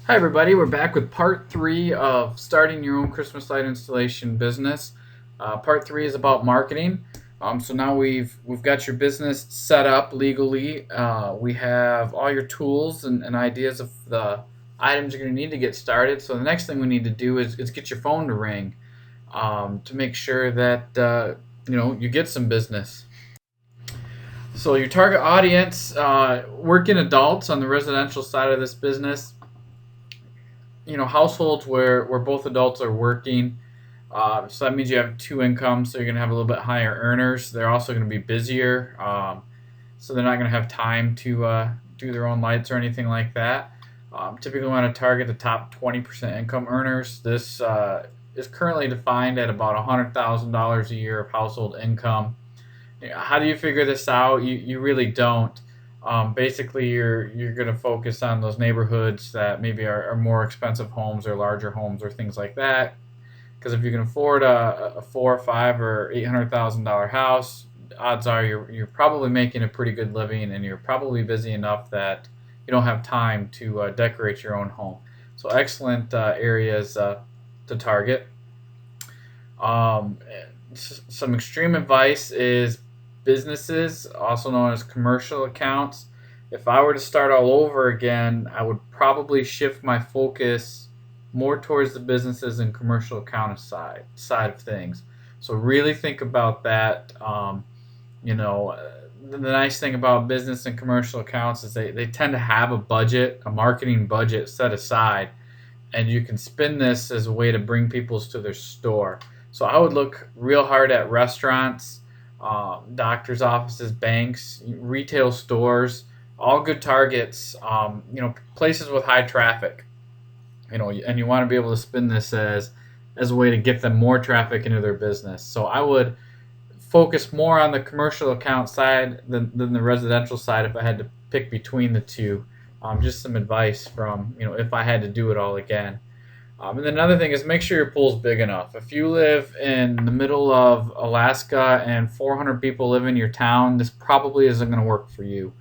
Hi everybody, we're back with part 3 of starting your own Christmas light installation business. Part 3 is about marketing. So now we've got your business set up legally. We have all your tools and ideas of the items you're going to need to get started. So the next thing we need to do is get your phone to ring to make sure that you get some business. So your target audience, working adults on the residential side of this business, households where both adults are working. So that means you have two incomes, so you're going to have a little bit higher earners. They're also going to be busier, so they're not going to have time to do their own lights or anything like that. Typically want to target the top 20% income earners. This is currently defined at about $100,000 a year of household income. How do you figure this out? You really don't. Basically, you're going to focus on those neighborhoods that maybe are more expensive homes or larger homes or things like that. Because if you can afford a four, five, or $800,000 house, odds are you're probably making a pretty good living, and you're probably busy enough that you don't have time to decorate your own home. So excellent areas to target. Um, some extreme advice is businesses, also known as commercial accounts. If I were to start all over again, I would probably shift my focus more towards the businesses and commercial account side of things. So really think about that. The nice thing about business and commercial accounts is they tend to have a marketing budget set aside, and you can spin this as a way to bring people to their store. So I would look real hard at restaurants, doctors' offices, banks, retail stores, all good targets. Places with high traffic. And you want to be able to spin this as a way to get them more traffic into their business. So I would focus more on the commercial account side than the residential side if I had to pick between the two. Just some advice from, if I had to do it all again. And then another thing is make sure your pool's big enough. If you live in the middle of Alaska and 400 people live in your town, this probably isn't going to work for you.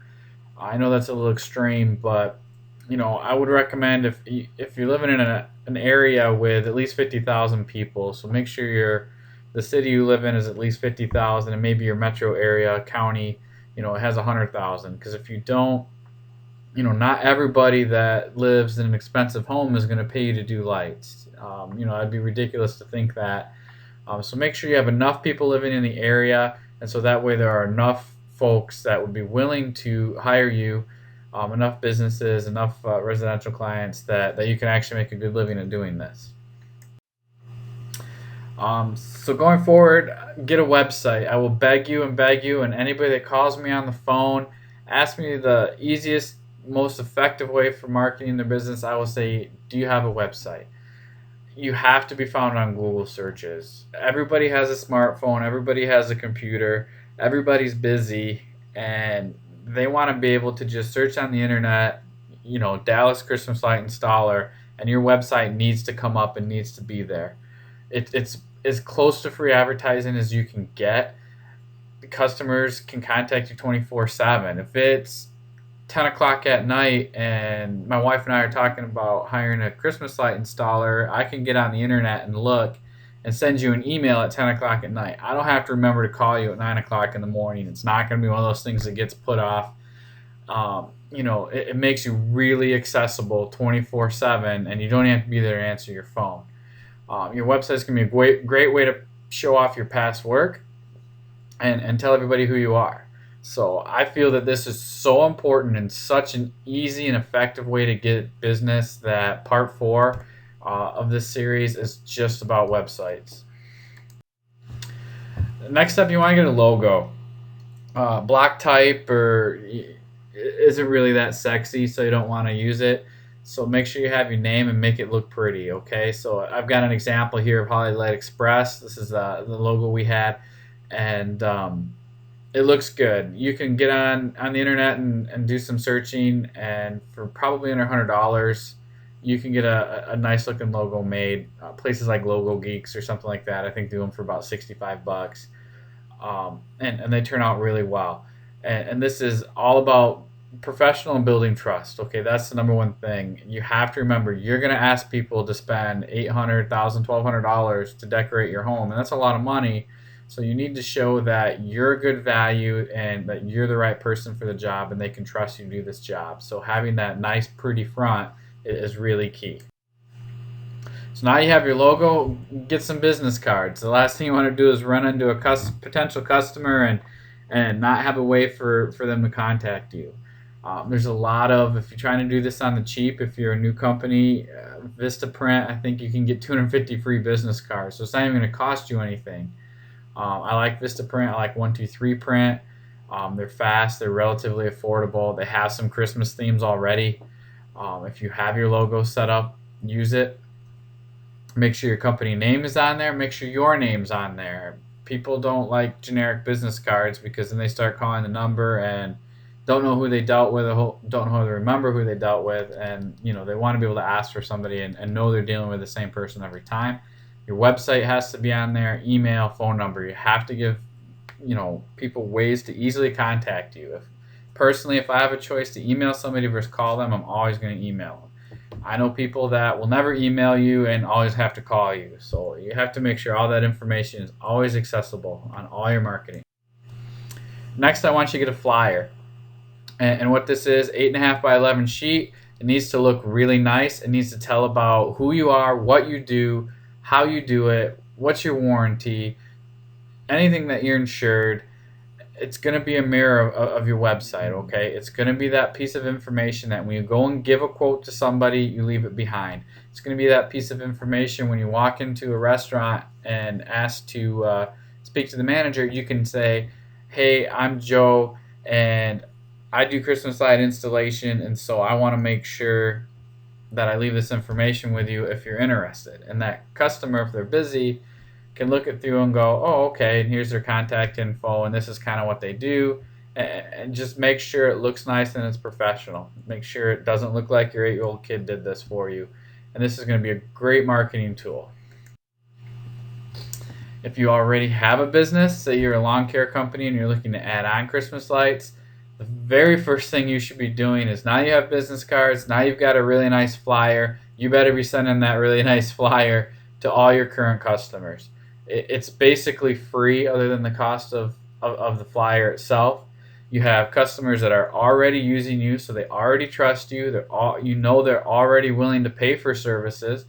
I know that's a little extreme, but I would recommend if you're living in an area with at least 50,000 people, so make sure the city you live in is at least 50,000, and maybe your metro area county, it has 100,000. Because if you don't, not everybody that lives in an expensive home is going to pay you to do lights. It'd be ridiculous to think that. So make sure you have enough people living in the area, and so that way there are enough folks that would be willing to hire you, enough businesses, enough residential clients that you can actually make a good living at doing this. So going forward, get a website. I will beg you, and anybody that calls me on the phone, ask me the easiest, most effective way for marketing their business. I will say, do you have a website? You have to be found on Google searches. Everybody has a smartphone, everybody has a computer, everybody's busy, and they want to be able to just search on the internet, Dallas Christmas light installer, and your website needs to come up and needs to be there. It's as close to free advertising as you can get. The customers can contact you 24/7. If it's 10 o'clock at night and my wife and I are talking about hiring a Christmas light installer, I can get on the internet and look and send you an email at 10 o'clock at night. I don't have to remember to call you at 9 o'clock in the morning. It's not going to be one of those things that gets put off. It makes you really accessible 24/7, and you don't have to be there to answer your phone. Your website's going to be a great way to show off your past work and tell everybody who you are. So I feel that this is so important and such an easy and effective way to get business that part 4 of this series is just about websites. Next up, you want to get a logo. Block type isn't really that sexy, so you don't want to use it. So make sure you have your name and make it look pretty, okay? So I've got an example here of Holiday Light Express. This is the logo we had, and it looks good. You can get on the internet and do some searching, and for probably under $100, you can get a nice looking logo made. Places like Logo Geeks or something like that, I think, do them for about $65. And they turn out really well. And this is all about professional and building trust. Okay, that's the number one thing. You have to remember you're going to ask people to spend $800, $1,200 to decorate your home, and that's a lot of money. So you need to show that you're a good value and that you're the right person for the job, and they can trust you to do this job. So having that nice, pretty front is really key. So now you have your logo. Get some business cards. The last thing you want to do is run into a potential customer and not have a way for them to contact you. There's a lot of, if you're trying to do this on the cheap, if you're a new company, Vistaprint, I think you can get 250 free business cards. So it's not even going to cost you anything. I like Vistaprint. I like 123 Print. They're fast. They're relatively affordable. They have some Christmas themes already. If you have your logo set up, use it. Make sure your company name is on there. Make sure your name's on there. People don't like generic business cards because then they start calling the number and don't know who they dealt with, don't know how to remember who they dealt with, and they want to be able to ask for somebody and know they're dealing with the same person every time. Your website has to be on there, email, phone number. You have to give people ways to easily contact you. Personally, if I have a choice to email somebody versus call them, I'm always going to email them. I know people that will never email you and always have to call you. So you have to make sure all that information is always accessible on all your marketing. Next, I want you to get a flyer. And what this is, 8.5 by 11 sheet. It needs to look really nice. It needs to tell about who you are, what you do, how you do it, what's your warranty, anything that you're insured. It's going to be a mirror of your website, okay? It's going to be that piece of information that when you go and give a quote to somebody, you leave it behind. It's going to be that piece of information when you walk into a restaurant and ask to speak to the manager, you can say, hey, I'm Joe, and I do Christmas light installation, and so I want to make sure that I leave this information with you if you're interested. And that customer, if they're busy, can look it through and go, oh, okay, and here's their contact info, and this is kind of what they do. And just make sure it looks nice and it's professional. Make sure it doesn't look like your 8-year-old kid did this for you. And this is going to be a great marketing tool. If you already have a business, say you're a lawn care company and you're looking to add on Christmas lights, the very first thing you should be doing is, now you have business cards, now you've got a really nice flyer, you better be sending that really nice flyer to all your current customers. It's basically free other than the cost of the flyer itself. You have customers that are already using you, so they already trust you. They're already willing to pay for services.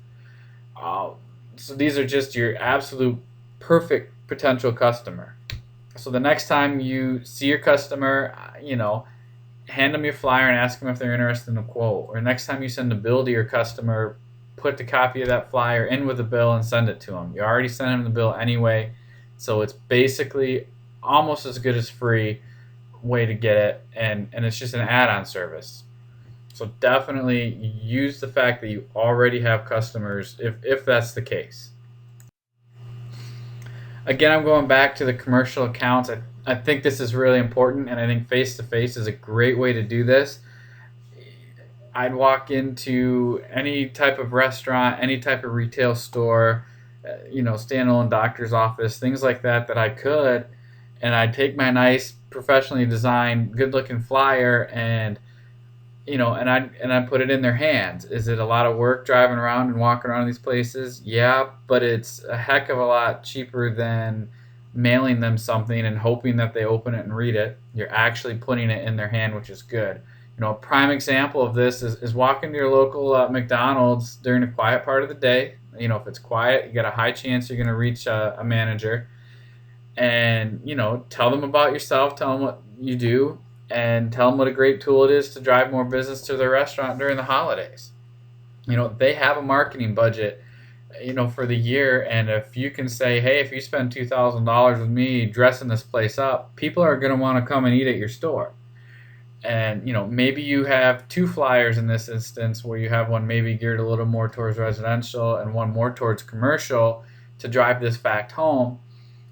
So these are just your absolute perfect potential customer. So the next time you see your customer, hand them your flyer and ask them if they're interested in a quote. Or next time you send a bill to your customer, put the copy of that flyer in with the bill and send it to them. You already sent them the bill anyway, so it's basically almost as good as free way to get it, and it's just an add-on service. So definitely use the fact that you already have customers if that's the case. Again, I'm going back to the commercial accounts. I think this is really important, and I think face-to-face is a great way to do this. I'd walk into any type of restaurant, any type of retail store, standalone doctor's office, things like that I could, and I'd take my nice, professionally designed, good-looking flyer and I'd put it in their hands. Is it a lot of work driving around and walking around these places? Yeah, but it's a heck of a lot cheaper than mailing them something and hoping that they open it and read it. You're actually putting it in their hand, which is good. A prime example of this is walking to your local McDonald's during a quiet part of the day. If it's quiet, you got a high chance you're going to reach a manager, and tell them about yourself, tell them what you do, and tell them what a great tool it is to drive more business to their restaurant during the holidays. They have a marketing budget, for the year, and if you can say, hey, if you spend $2,000 with me dressing this place up, people are going to want to come and eat at your store. And maybe you have 2 flyers in this instance, where you have one maybe geared a little more towards residential and one more towards commercial to drive this fact home.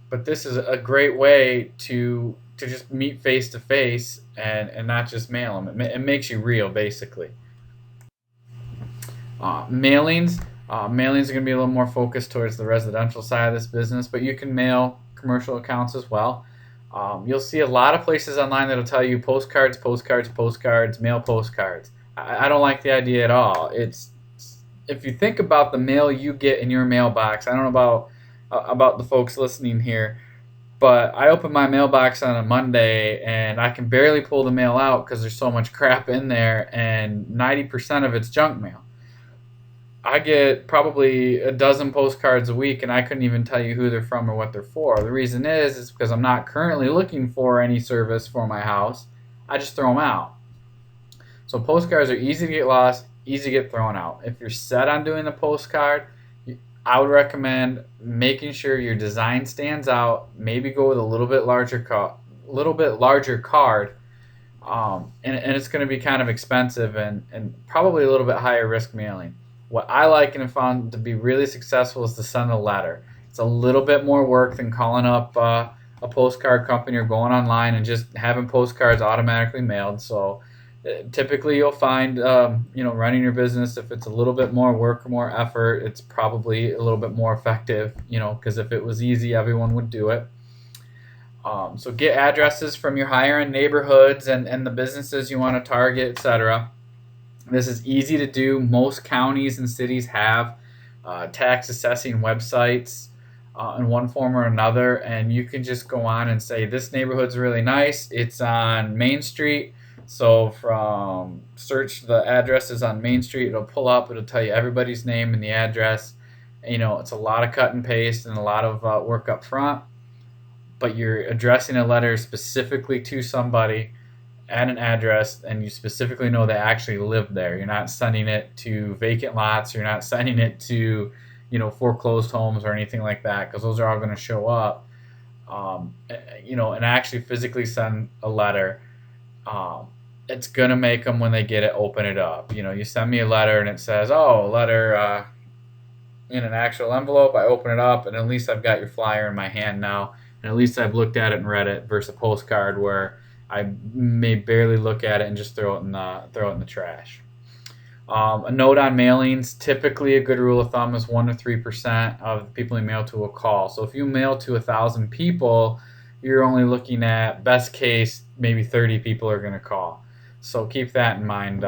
But this is a great way to just meet face to face and not just mail them. It makes you real, basically. Mailings are going to be a little more focused towards the residential side of this business, but you can mail commercial accounts as well. You'll see a lot of places online that'll tell you postcards, postcards, postcards, mail postcards. I don't like the idea at all. It's if you think about the mail you get in your mailbox. I don't know about the folks listening here, but I open my mailbox on a Monday and I can barely pull the mail out because there's so much crap in there, and 90% of it's junk mail. I get probably a dozen postcards a week, and I couldn't even tell you who they're from or what they're for. The reason is because I'm not currently looking for any service for my house. I just throw them out. So postcards are easy to get lost, easy to get thrown out. If you're set on doing a postcard, I would recommend making sure your design stands out. Maybe go with a little bit larger card, and it's going to be kind of expensive and probably a little bit higher risk mailing. What I like and have found to be really successful is to send a letter. It's a little bit more work than calling up a postcard company or going online and just having postcards automatically mailed. So typically you'll find, running your business, if it's a little bit more work or more effort, it's probably a little bit more effective, because if it was easy, everyone would do it. So get addresses from your higher end neighborhoods and the businesses you want to target, etc. This is easy to do. Most counties and cities have tax assessing websites in one form or another, and you can just go on and say, this neighborhood's really nice. It's on Main Street. So from search the addresses on Main Street, it'll pull up, it'll tell you everybody's name and the address. It's a lot of cut and paste and a lot of work up front, but you're addressing a letter specifically to somebody at an address, and you specifically know they actually live there. You're not sending it to vacant lots. You're not sending it to, foreclosed homes or anything like that, because those are all going to show up. And actually physically send a letter. It's going to make them, when they get it, open it up. You send me a letter and it says, oh, letter in an actual envelope. I open it up, and at least I've got your flyer in my hand now, and at least I've looked at it and read it, versus a postcard where I may barely look at it and just throw it in the trash. A note on mailings: typically a good rule of thumb is 1 to 3% of the people you mail to will call. So if you mail to 1,000 people, you're only looking at, best case, maybe 30 people are going to call. So keep that in mind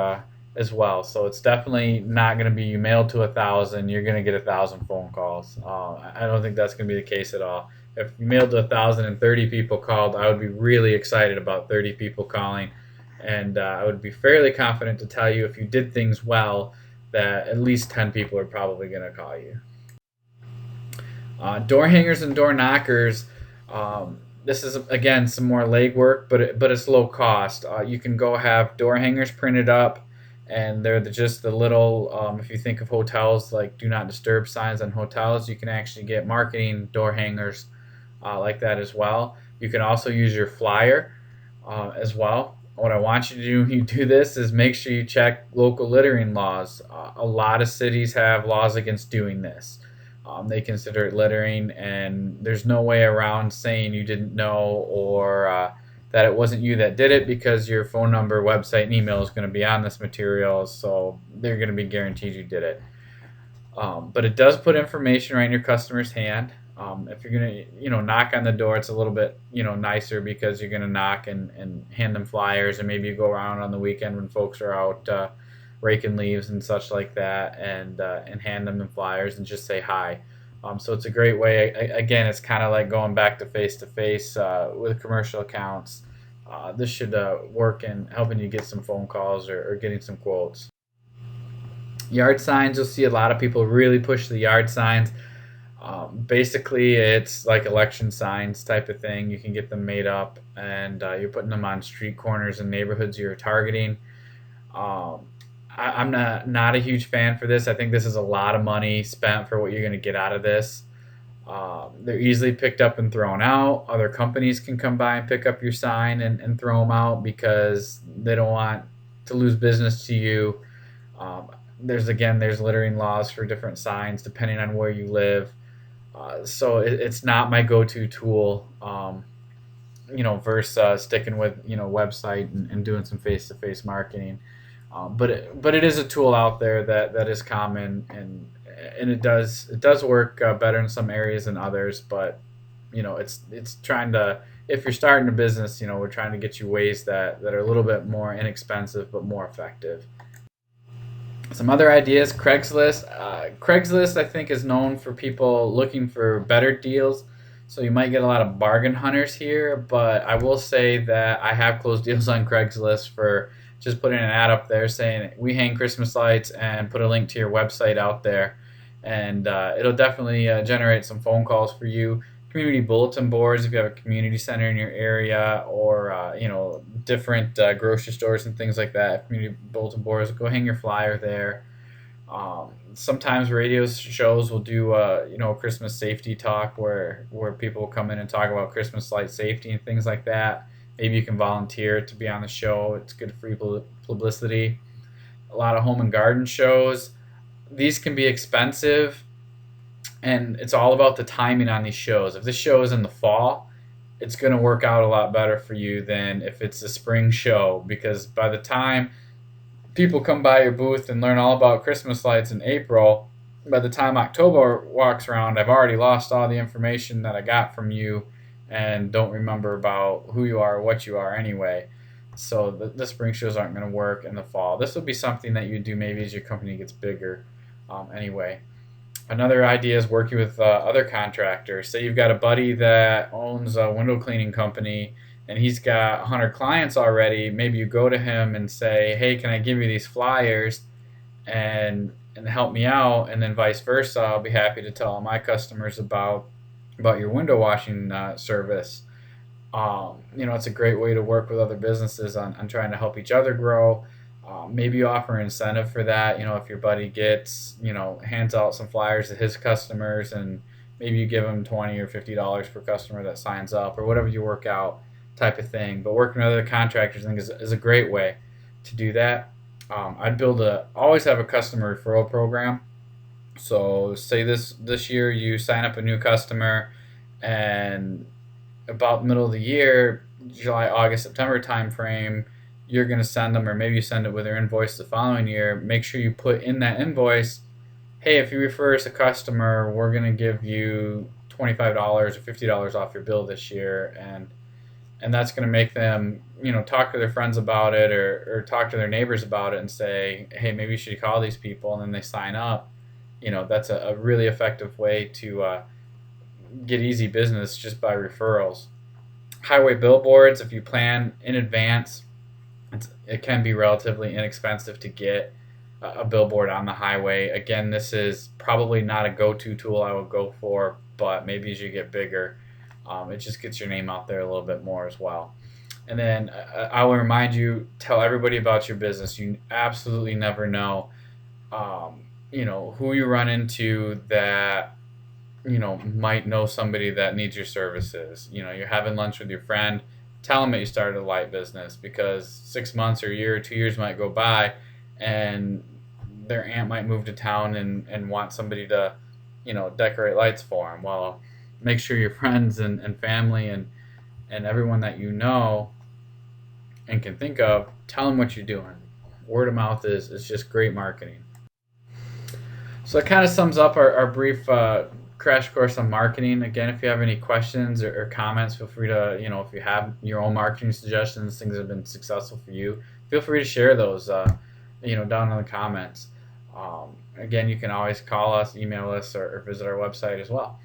as well. So it's definitely not going to be you mailed to 1,000, you're going to get 1,000 phone calls. I don't think that's going to be the case at all. If you mailed to 1,000 and 30 people called, I would be really excited about 30 people calling, and I would be fairly confident to tell you, if you did things well, that at least 10 people are probably going to call you. Door hangers and door knockers. This is, again, some more legwork, but it's low cost. You can go have door hangers printed up, and they're just the little. If you think of hotels, like do not disturb signs on hotels, you can actually get marketing door hangers like that as well. You can also use your flyer as well. What I want you to do when you do this is make sure you check local littering laws. A lot of cities have laws against doing this. They consider it littering, and there's no way around saying you didn't know, or that it wasn't you that did it, because your phone number, website, and email is going to be on this material, so they're going to be guaranteed you did it. But it does put information right in your customer's hand. If you're going to, knock on the door, it's a little bit, nicer, because you're going to knock and hand them flyers, and maybe you go around on the weekend when folks are out raking leaves and such like that, and hand them the flyers and just say hi. So it's a great way. Again, it's kind of like going back to face with commercial accounts. This should work in helping you get some phone calls or getting some quotes. Yard signs, you'll see a lot of people really push the yard signs. Basically, it's like election signs type of thing. You can get them made up, and you're putting them on street corners and neighborhoods you're targeting. I'm not a huge fan for this. I think this is a lot of money spent for what you're going to get out of this. They're easily picked up and thrown out. Other companies can come by and pick up your sign and throw them out, because they don't want to lose business to you. There's littering laws for different signs depending on where you live. So it's not my go-to tool, versus sticking with, website and doing some face-to-face marketing. But it is a tool out there that is common, and it does work better in some areas than others. But it's trying to if you're starting a business, we're trying to get you ways that are a little bit more inexpensive but more effective. Some other ideas: Craigslist. Craigslist, I think, is known for people looking for better deals. So you might get a lot of bargain hunters here, but I will say that I have closed deals on Craigslist for just putting an ad up there saying we hang Christmas lights and put a link to your website out there. And it'll definitely generate some phone calls for you. Community bulletin boards, if you have a community center in your area, or different grocery stores and things like that. Community bulletin boards, go hang your flyer there. Sometimes radio shows will do Christmas safety talk where people will come in and talk about Christmas light safety and things like that. Maybe you can volunteer to be on the show. It's good free publicity. A lot of home and garden shows. These can be expensive, and it's all about the timing on these shows. If this show is in the fall, it's going to work out a lot better for you than if it's a spring show, because by the time people come by your booth and learn all about Christmas lights in April, by the time October walks around, I've already lost all the information that I got from you and don't remember about who you are or what you are anyway. So the spring shows aren't going to work in the fall. This will be something that you do maybe as your company gets bigger anyway. Another idea is working with other contractors. Say you've got a buddy that owns a window cleaning company and he's got 100 clients already. Maybe you go to him and say, hey, can I give you these flyers and help me out? And then vice versa, I'll be happy to tell all my customers about your window washing service. It's a great way to work with other businesses on trying to help each other grow. Maybe you offer an incentive for that. If your buddy hands out some flyers to his customers, and maybe you give them $20 or $50 per customer that signs up, or whatever you work out, type of thing. But working with other contractors, I think, is a great way to do that. I'd always have a customer referral program. So say this year you sign up a new customer, and about the middle of the year, July, August, September timeframe, you're going to send them, or maybe you send it with their invoice the following year. Make sure you put in that invoice, hey, if you refer us a customer, we're going to give you $25 or $50 off your bill this year. And that's going to make them, talk to their friends about it, or talk to their neighbors about it and say, hey, maybe you should call these people. And then they sign up. That's a really effective way to get easy business just by referrals. Highway billboards, if you plan in advance, it can be relatively inexpensive to get a billboard on the highway. Again, this is probably not a go-to tool I would go for, but maybe as you get bigger, it just gets your name out there a little bit more as well. And then I will remind you, tell everybody about your business. You absolutely never know, who you run into that, might know somebody that needs your services. You're having lunch with your friend, tell them that you started a light business, because 6 months or a year or 2 years might go by and their aunt might move to town and want somebody to, decorate lights for them. Well, make sure your friends and family and everyone that you know and can think of, tell them what you're doing. Word of mouth is just great marketing. So it kind of sums up our brief crash course on marketing. Again, if you have any questions or comments, feel free to, if you have your own marketing suggestions, things that have been successful for you, feel free to share those, down in the comments. Again, you can always call us, email us, or visit our website as well.